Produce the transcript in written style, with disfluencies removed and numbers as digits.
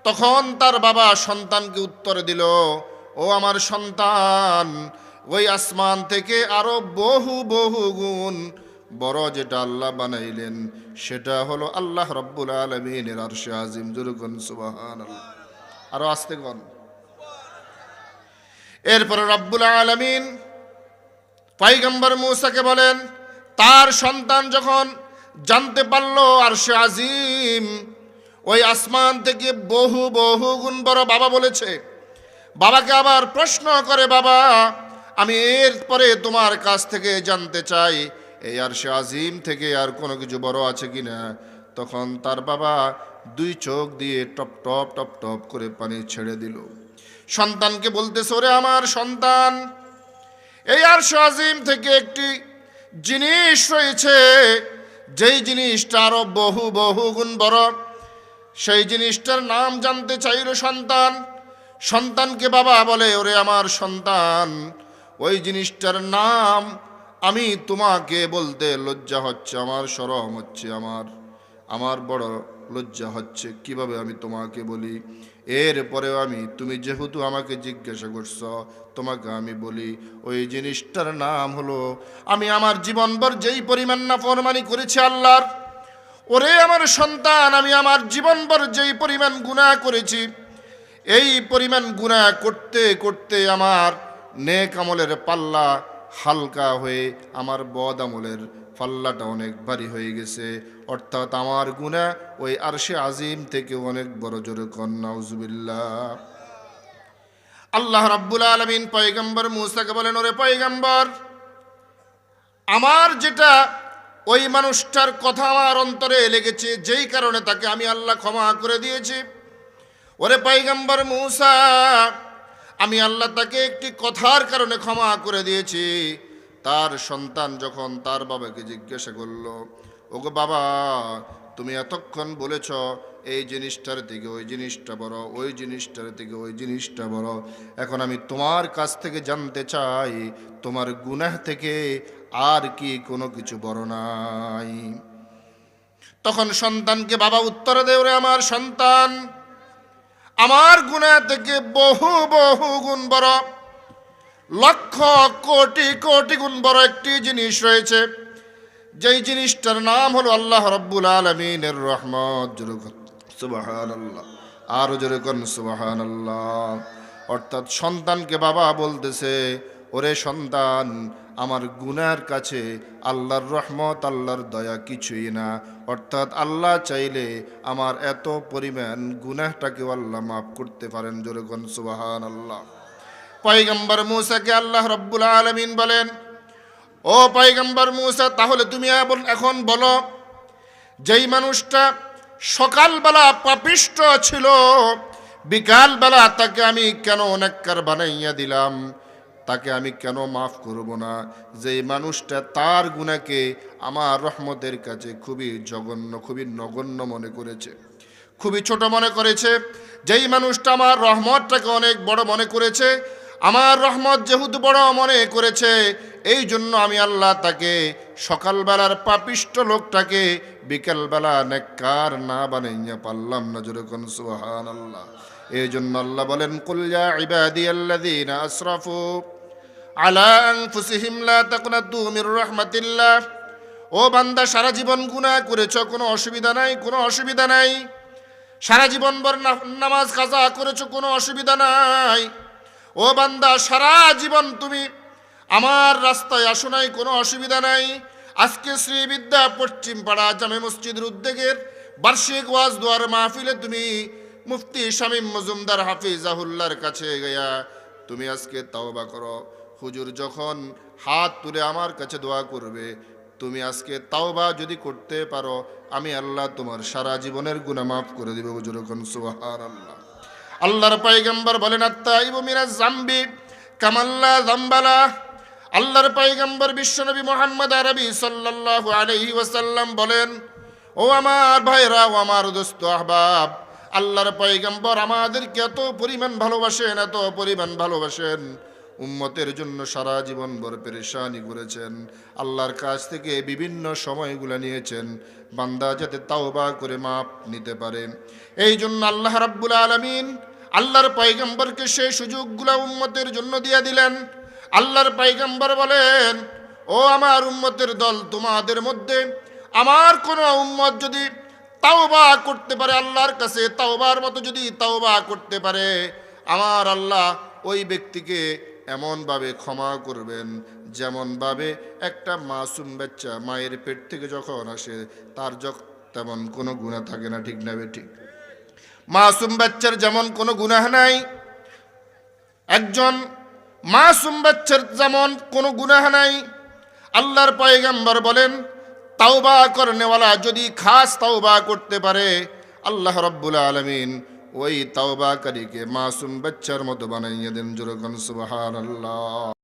তখন তার বাবা সন্তানকে উত্তর দিল, ও আমার সন্তান, ওই আসমান থেকে আরো বহু বহু গুণ বড় যেটা আল্লাহ বানাইলেন সেটা হলো আল্লাহ রাব্বুল আলামিনের আরশে আজিম। জোরে কোন সুবহানাল্লাহ, আরো আস্তে কোন। এরপরে রব্বুল আলামিন পয়গম্বর মূসাকে বলেন, তার সন্তান যখন জানতে পারলো আরশে আজিম ওই আসমান থেকে বহু বহু গুণ বড় বাবা বলেছে, বাবাকে আবার প্রশ্ন করে, বাবা আমি এরপরে তোমার কাছ থেকে জানতে চাই এই আরশে আজিম থেকে আর কোনো কিছু বড় আছে কিনা। তখন তার বাবা দুই চোখ দিয়ে টপ টপ টপ টপ করে পানি ছেড়ে দিল। সন্তানকে বলতেছে, ওরে আমার সন্তান, এই আরশে আজিম থেকে একটি জিনিস রয়েছে, যেই জিনিসটা আরো বহু বহু গুণ বড়। সেই জিনিসটার নাম জানতে চাইল সন্তান। সন্তানকে বাবা বলে, ওরে আমার সন্তান, ওই জিনিসটার নাম আমি তোমাকে বলতে লজ্জা হচ্ছে, আমার শরম হচ্ছে, আমার বড় লজ্জা হচ্ছে, কিভাবে আমি তোমাকে বলি। এরপরেও তুমি যেহেতু আমাকে জিজ্ঞাসা করছো, তোমাকে আমি বলি, ওই জিনিসটার নাম হলো, আমি আমার জীবনভর যেই পরিমাণ নাফরমানি করেছি আল্লাহর, ওরে আমার সন্তান, আমি আমার জীবনভর যেই পরিমাণ গুনাহ করেছি, এই পরিমাণ গুনাহ করতে করতে আমার নেক আমলের পাল্লা হালকা হয়ে আমার বদ আমলের পাল্লাটা অনেক ভারী হয়ে গেছে। অর্থাৎ আমার গুনাহ ওই আরশে আজিম থেকে অনেক বড়। জোরে কোন নাউজুবিল্লাহ। আল্লাহ রাব্বুল আলামিন পয়গম্বর মূসাকে বলেন, ওরে পয়গম্বর, আমার যেটা ওই মানুষটার কথা আমার অন্তরে লেগেছে, যেই কারণে তাকে আমি আল্লাহ ক্ষমা করে দিয়েছি, ওরে পয়গম্বর মূসা, আমি আল্লাহ তাকে একটি কথার কারণে ক্ষমা করে দিয়েছি। তার সন্তান যখন তার বাবাকে জিজ্ঞাসা করলো, ওগো বাবা, তুমি এতক্ষণ বলেছ এই জিনিসটার থেকে ওই জিনিসটা বড়, ওই জিনিসটার থেকে ওই জিনিসটা বড়, এখন আমি তোমার কাছ থেকে জানতে চাই তোমার গুনাহ থেকে আর কি কোনো কিছু বড় নাই? তখন সন্তানকে বাবা উত্তর দেয়, ওরে আমার সন্তান, আমার গুনাহ থেকে বহু বহু গুণ বড়, লক্ষ কোটি কোটি গুণ বড় একটি জিনিস রয়েছে, যেই জিনিসটার নাম হলো আল্লাহ রাব্বুল আলামিনের রহমত। সুবহানাল্লাহ, আরো জোরে কোন সুবহানাল্লাহ। অর্থাৎ সন্তানকে বাবা বলতেছে, ওরে সন্তান, আমার গুনার কাছে আল্লাহর রহমত, আল্লাহর দয়া কিছুই না। অর্থাৎ আল্লাহ চাইলে আমার এত পরিমাণ গুনাহটাকেও আল্লাহ মাফ করতে পারেন। জোরে কোন সুবহানাল্লাহ। পয়গম্বর মূসাকে আল্লাহ রাব্বুল আলামিন বলেন, ও পয়গম্বর মূসা, তাহলে তুমি এখন বলো, যেই মানুষটা সকালবেলা পাপিষ্ট ছিল, বিকালবেলা তাকে আমি কেন নেককার বানাইয়া দিলাম, তাকে আমি কেন মাফ করব না? যেই মানুষটা তার গুনাহকে আমার রহমতের কাছে খুবই জঘন্য, খুবই নগণ্য মনে করেছে, খুবই ছোট মনে করেছে, যেই মানুষটা আমার রহমতটাকে অনেক বড় মনে করেছে, আমার রহমত যেহেতু বড় মনে করেছে, এই জন্য আমি আল্লাহ তাকে সকালবেলার পাপিষ্ট লোকটাকে বিকেলবেলা নেককার না বানাইয়া পারলাম না। জোরে কোন সুবহানাল্লাহ। এই জন্য আল্লাহ বলেন, কুল ইয়া ইবাদিয়াল্লাযীনা আসরাফু আলা আনফুসিহিম লা তাকনাতু মির রাহমাতিল্লাহ। ও বান্দা, সারা জীবন গুনাহ করেছো, কোনো অসুবিধা নাই, কোনো অসুবিধা নাই। সারা জীবন ভর নামাজ কাজা করেছো, কোনো অসুবিধা নাই। ও বান্দা, সারা জীবন তুমি আমার রাস্তায় আসো নাই, কোনো অসুবিধা নাই। আজকে শ্রীবিদ্যা পশ্চিম পাড়া জামে মসজিদের উদ্যোগের বার্ষিক ওয়াজ দোয়ার মাহফিলে তুমি মুফতি শামীম মজুমদার হাফিজাহুল্লাহর কাছে গিয়া তুমি আজকে তাওবা করো। হুজুর যখন হাত তুলে আমার কাছে দোয়া করবে, তুমি আজকে তাওবা যদি করতে পারো, আমি আল্লাহ তোমার সারা জীবনের গুনাহ মাফ করে দিব। হুজুর কোন সুবহানাল্লাহ। আল্লাহর পয়গম্বর বলেন, আত-তাইবু মিনাজ যামবি কামাল্লা যামবালা। আল্লাহর পয়গম্বর বিশ্বনবী মুহাম্মদ আরবি সাল্লাল্লাহু আলাইহি ওয়াসাল্লাম বলেন, ও আমার ভাইরা, ও আমার দোস্ত আহবাব, আল্লাহর পয়গম্বর আমাদেরকে এত পরিমাণ ভালোবাসেন, এত পরিমাণ ভালোবাসেন, উম্মতের জন্য সারা জীবন ভর পেরেশানি করেছেন, আল্লাহর কাছ থেকে বিভিন্ন সময়গুলো নিয়েছেন বান্দা যাতে তাওবা করে মাপ নিতে পারে। এই জন্য আল্লাহ রাব্বুল আলামিন আল্লাহর পয়গম্বরকে সেই সুযোগগুলো উম্মতের জন্য দিয়ে দিলেন। আল্লাহর পয়গম্বর বলেন, ও আমার উম্মতের দল, তোমাদের মধ্যে আমার কোনো উম্মত যদি তাওবা করতে পারে, আল্লাহর কাছে তাওবার মতো যদি তাওবা করতে পারে, আমার আল্লাহ ওই ব্যক্তিকে এমনভাবে ক্ষমা করবেন যেমনভাবে একটা মাসুম বাচ্চা মায়ের পেট থেকে যখন আসে তার তেমন কোনো গুনাহ থাকে না, ঠিক না ঠিক? মাসুম বাচ্চার যেমন কোনো গুনাহ নাই, একজন মাসুম বাচ্চার যেমন কোনো গুনাহ নাই, আল্লাহর পয়গম্বর বলেন তাওবা করনেওয়ালা যদি খাস তাওবা করতে পারে, আল্লাহ রাব্বুল আলামিন ওই তাওবাকারীকে মাসুম বাচ্চার মতো বানাইয়ে দেন। জোরে কোন সুবহানাল্লাহ।